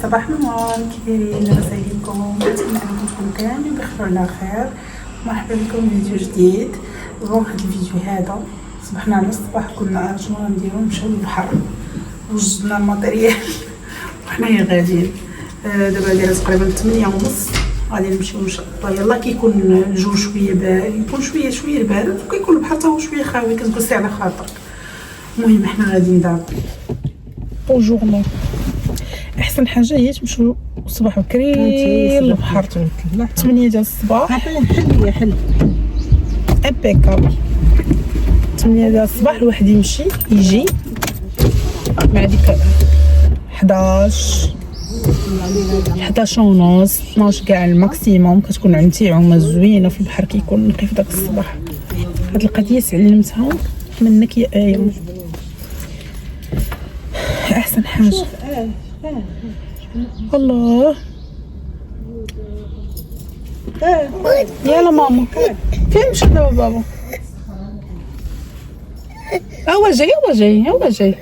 صباح النور، كي دايرين؟ لاباس عليكم؟ نتمنى انكم تكونوا كاملين بخير وعلى خير. مرحبا بكم في فيديو جديد. بون هذا الفيديو هذا صبحنا على الصباح، كنا شنو غنديرو؟ نمشيو للبحر، وجدنا الماتيريال وحنايا غاديين. دابا دايره تقريبا 8:30، غادي نمشيو ان شاء الله. يلا كيكون الجو شويه بارد، يكون شويه بارد، وكيكون البحر حتى هو شويه خاوي، كتجلسي على خاطرك. المهم حنا غاديين دابا. بونجور. احسن حاجه هي تمشيو الصباح بكري للبحر 8 ديال الصباح. حل امبيكابل. 8 ديال الصباح الواحد يمشي يجي مع ديك 11 ونص 12 كاع الماكسيموم. كتكون عندي عومه زوينه في البحر، كيكون نقي في داك الصباح. هاد القضيه تعلمتها منك يا ايه. احسن حاجه. الله يلا ماما، فين مشى دابا بابا؟ هو جاي هو جاي هو جاي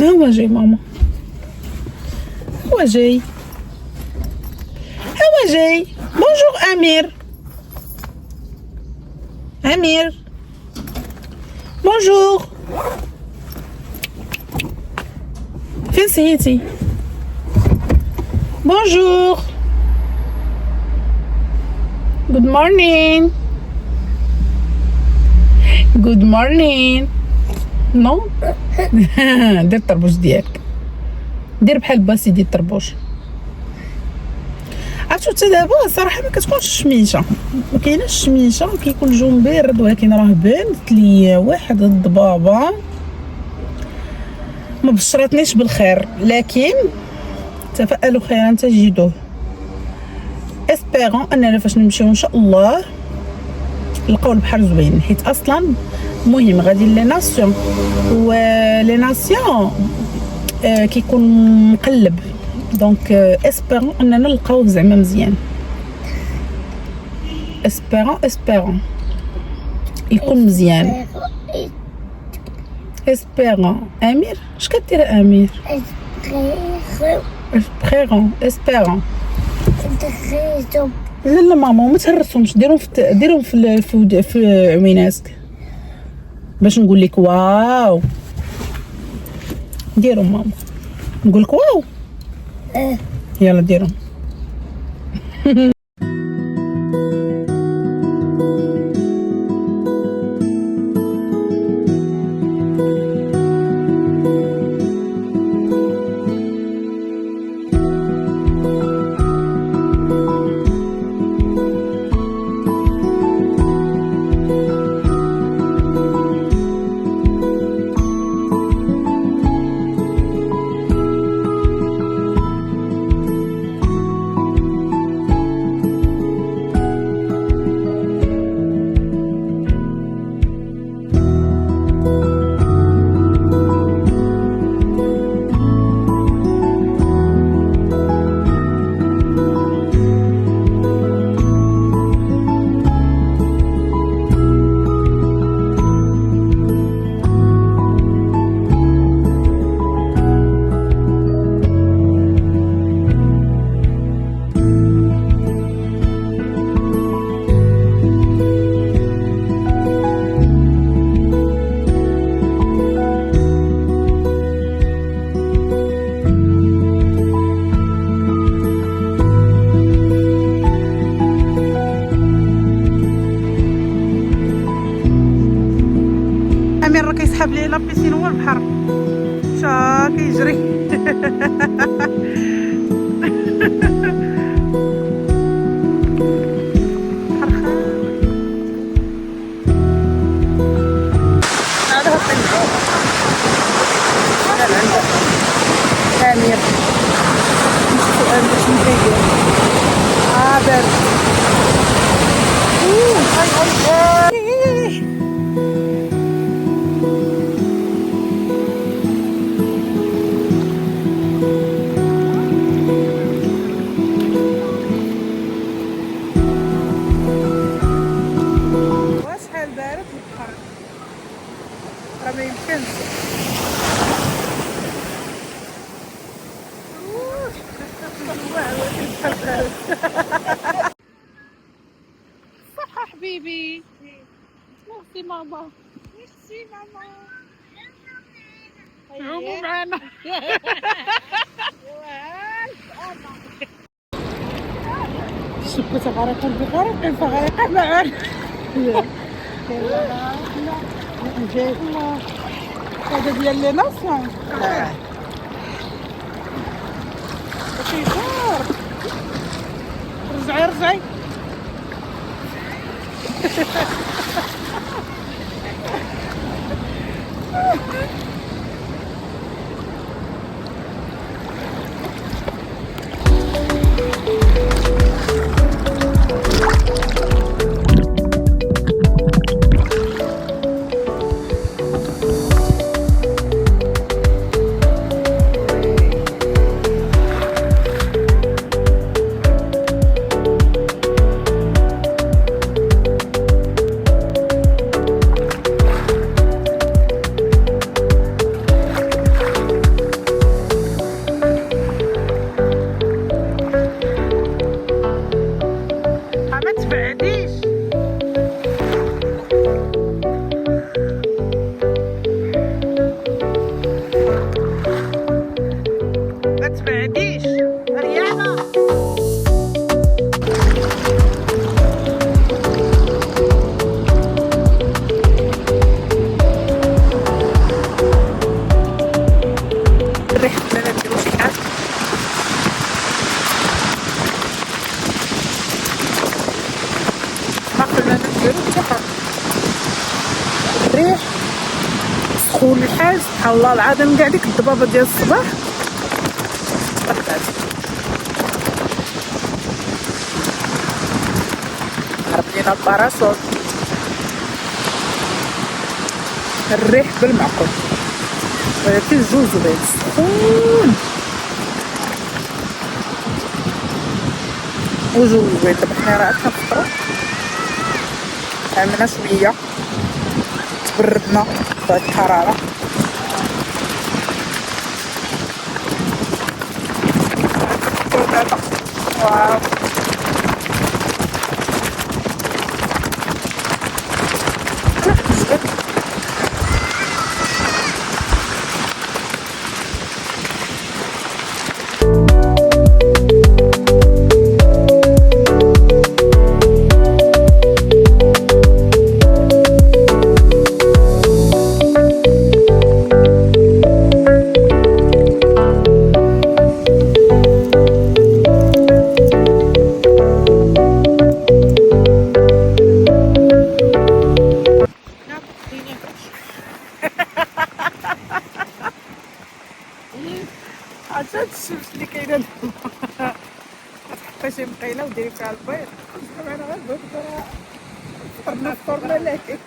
هو جاي ماما، هو جاي هو جاي. بونجور امير. امير بونجور. فين سهيتي؟ بونجور. جود مورنين. جود مورنين. نو دير الطربوش ديالك، دير بحال باسي ديال الطربوش. عرفتو حتى دابا الصراحه ما كتكونش الشميشه، ما كايناش الشميشه، كيكون الجو مبرد، ولكن راه بانت ليا واحد الضبابه ما بشرتنيش بالخير، لكن تفائلوا خيرا تجدوه. اسبيرون اننا فاش نمشيو ان شاء الله نلقاو البحر زوين، حيت اصلا مهم غادي لي ناسيون، و لي ناسيون كيكون مقلب، دونك اسبيرون اننا نلقاوه زعما مزيان. اسبيرون يكون مزيان. اسبيرون. امير اش كدير امير؟ اسبيرون. اسبيرون. لا ماما ما تهرسهمش، ديرهم في عويناتك باش نقول لك واو. ديرهم ماما، نقول لك واو. يلا ديرهم. امير راه كيسحب ليه لابيسين هو البحر، مشا كيجري. امير سؤال باش نبيدو بارد. صحة حبيبي. ميرسي ماما. ميرسي ماما. عوموا معانا. شبت غرقا بغرق فغرق معانا. هذا ديال لي ناسيون. كيدور. رجعي. الريح سخون الحال سبحان الله العظيم. كاع ديك الضبابه ديال الصباح هرب لينا الباراسول. الريح بالمعقول ولكن الجو زوين سخون وجو زوين. دابا حنا راه كنفطرو عملنا شويه تبردنا بهاد الحراره. واو عرفت الشمس اللي كاينه تحطي شي مقيله وديري فيها البيض. انا غير بغيت فطرنا فطور ملاكي.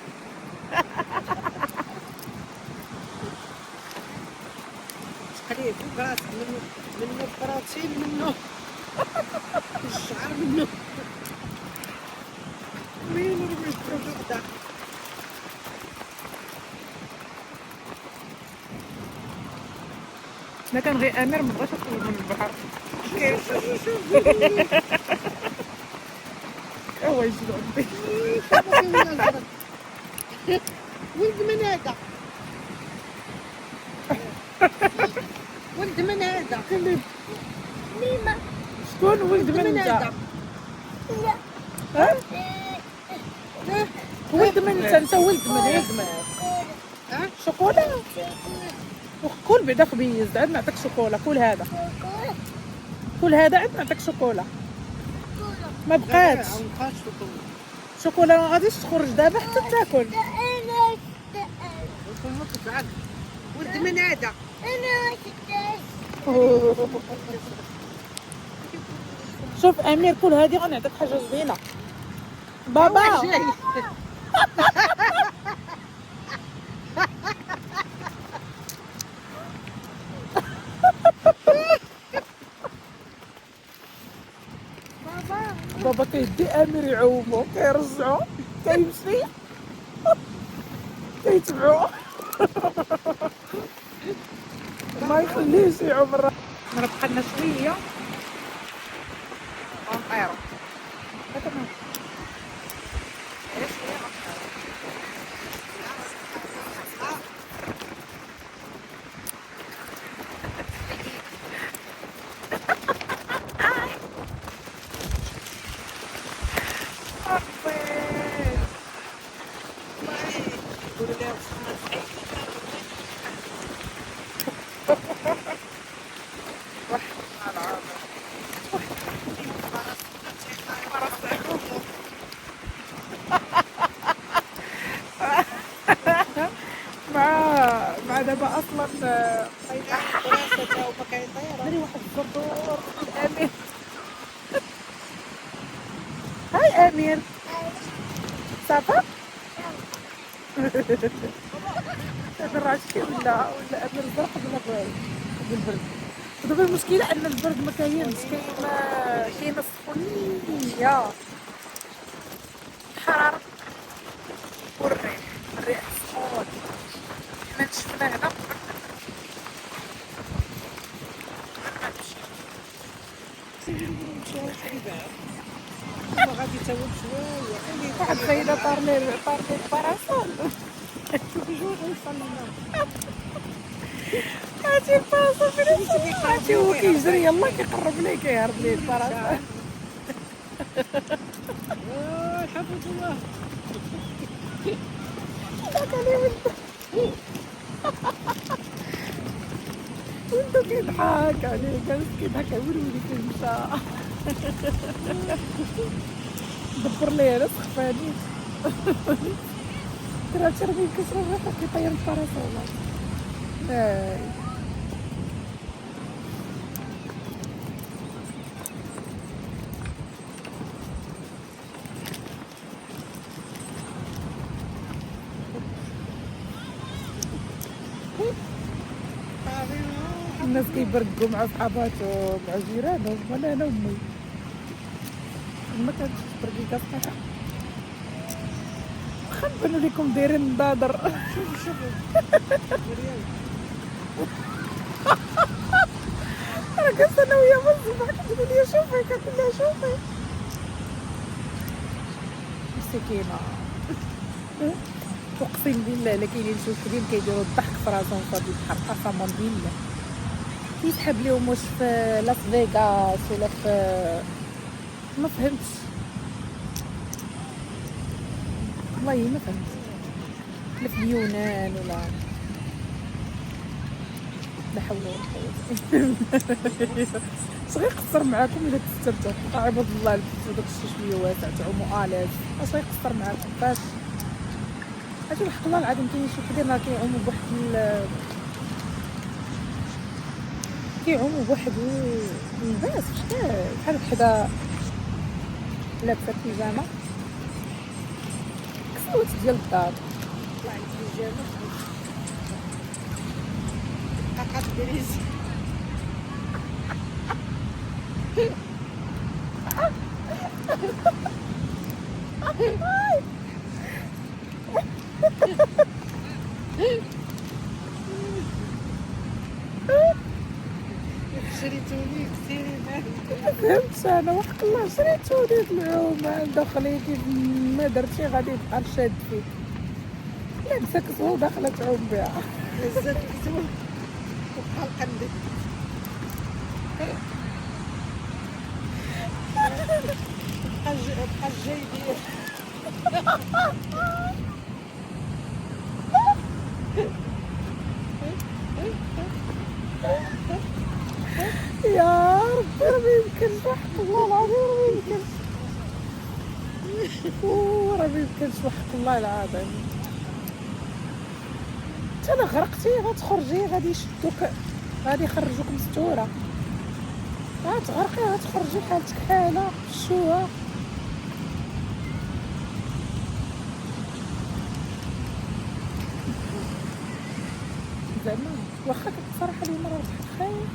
خليه فوق راسك منه البروتين منه الشعر منه وين رميت وغدا. انا كان غير امير ما بغاش يخرج من البحر. هو يجي عندي ولد من هذا ولد من هذا ميمة. شكون ولد من هذا؟ ولد من انت ولد من شوكولا. كل بعدا خبيز عاد نعطيك شوكولا. كل هذا كل هذا عاد نعطيك شوكولا. ما بقاتش شوكولا ما غاديش تخرج دابا حتى تاكل. ولد من هذا شوف امير كل هذه غنعطيك حاجه زوينه بابا. بابا كيدي امير يعومو كيرجعو كيمشي كيتبعو ما يخليهش يعوم. راه بقالنا شويه طيروا هذا ما علاش هي يقولوا لها وصلنا لحي مع دابا اصلا فراسة تا هما كيطيروا. دري واحد الزبور امير. هاي امير صافا امير راشكي ولا امير زرق ولا بالبرد. ودابا المشكله ان البرد ما كاينش، كاينه السخونيه الحراره والريح السخون. حنا نشفنا هنا مشاو حبيبات هما غادي تا هو بشويه. واحد خايله طارني الباراسول. شوفي جوج وصلنا. هاتي الباراسول فين هاتي هو كيجري يلا كيقرب لي كيهرب لي الباراسول. حفظ الله. ضحك عليه ولدو كيضحك عليه جالس كيضحك ويلي فين مشى. دبر ليه انا سخفاني. ترى ترمي كسر الريحه كيطير الباراسول. الناس كيبرقوا مع صحاباتهم مع جيرانهم، ولا انا امي ما كانتش تبرقي كاصحابها. واخا نبانو ليكم دايرين نضادر. شوفوا انا كنت انا ويا من الصباح كتقول لي شوفي، كتقول لها شوفي مسكينه. اقسم بالله الا كاينين شي وحدين كيديروا الضحك في راسهم في هاد البحر، قسما بالله كيسحب ليهم واش في لاس فيغاس ولا في ما فهمتش والله ما فهمت، لا في اليونان ولا لا حول ولا قوه. اش غيقصر معاكم الا تستمتعوا عباد الله لبسوا داك الشيء شويه واسع تعوموا الاز. اش غيقصر معاكم فاش هادي الحق الله العظيم. كاين شي وحدين راه كيعوموا بواحد اللباس بحال وحده لابسه بيجامه كسوت ديال الدار. طلع البيجامه قاقات دريس. شريتوني كثير فهمت انا وحق الله شريتوني العومه دخلي كيف ما درتي غادي يبقى شاد فيك. لابسه كسوه وداخله تعوم بها. هزت كسوه وبقى القندق. بقى الجاي ديال يا ربي راه ما يمكنش وحق الله العظيم راه ما يمكنش. راه ما يمكنش وحق الله العظيم. انت انا غرقتي غتخرجي غادي يشدوك غادي يخرجوك مستوره. غتغرقي غتخرجي حالتك حاله الشوها. زعما واخا بصراحه اليوم راه البحر خاوي،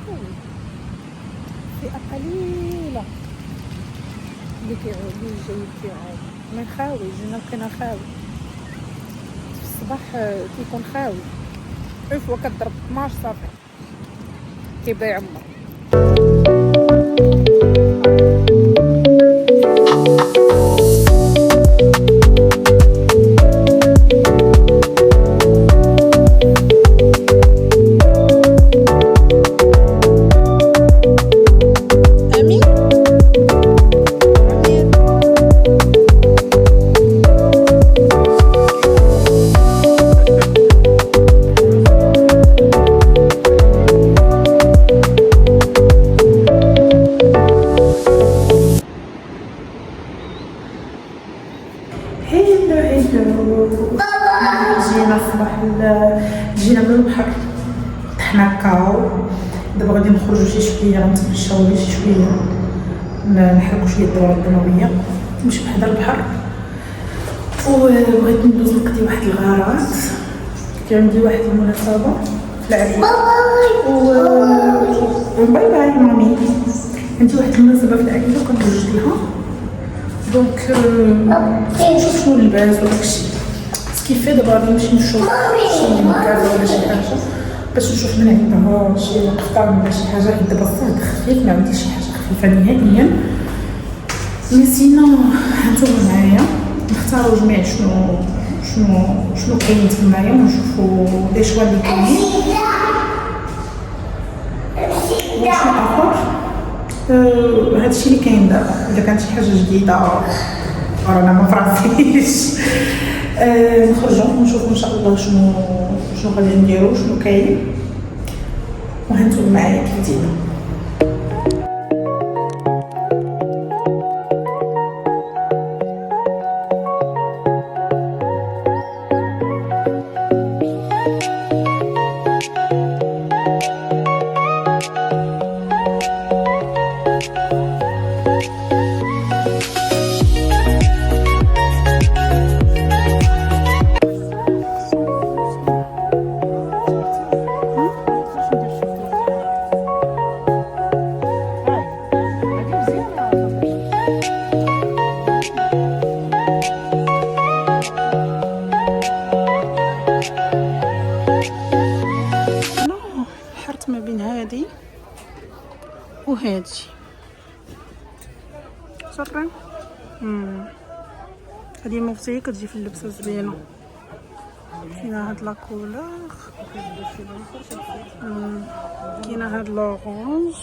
فئه قليله اللي جايين كيعوم. من خاوي جينا لقينا خاوي في الصباح كيكون خاوي. عفوا كضرب 12 صافي كيبدا يعمر. جينا الصباح جينا من البحر طحنا كاو. دابا غادي نخرجوا شي شويه غنتمشاو شي شويه نحركوا شويه الدورات الدمويه نمشيو بحدا البحر. وبغيت ندوز نقضي واحد الغارات كان عندي واحد المناسبه في العريس. باي باي مامي. عندي واحد المناسبه في العائله وكنتوجد لها دونك نشوف شنو نلبس وداكشي كيفاه. دابا غادي نمشي نشوف شي مكازا ولا شي حاجه باش نشوف من عندها شي نختار منها شي حاجه حيت دابا الصهد خفيف ما عنديش شي حاجه خفيفه نهائيا. مي سينا هانتوما معايا نختاروا جميع شنو كاين تمايا ونشوفوا لي شوا اللي كاينين وشنو اخر. هادشي اللي كاين دابا. الا كانت شي حاجه جديده رانا ما فراسيش نخرجوا ونشوفوا ان شاء الله شنو غادي نديروا شنو كاين وهانتوما معايا كيف ديما. ما بين هادي وهادي صافي. هادي مفتيه كتجي في اللبسه زوينه. كاينه هاد لاكولور كاينه هاد لورانج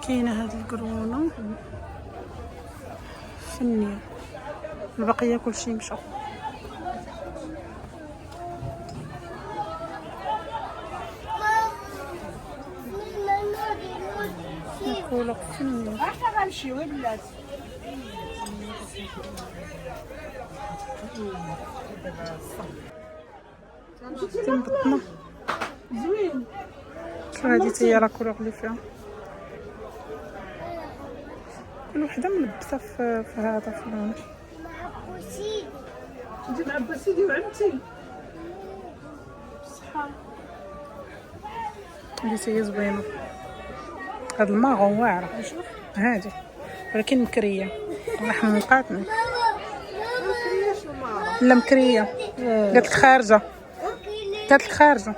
كاينه هاد الكرونه فنيه. البقيه كلشي مشى. كولور فنيه. احنا غنمشيو البلاد تنبطنا زوين. هادي هي لا كولور اللي فيها كل وحده ملبسه في هذا في اللون. انت مع بسيدي وعمتي بصحه. هادي هي زوينه. هاد الماغون واعره هادي ولكن مكريه لحم مقاتل. لا مكريه قالت لك خارجه قالت لك خارجه.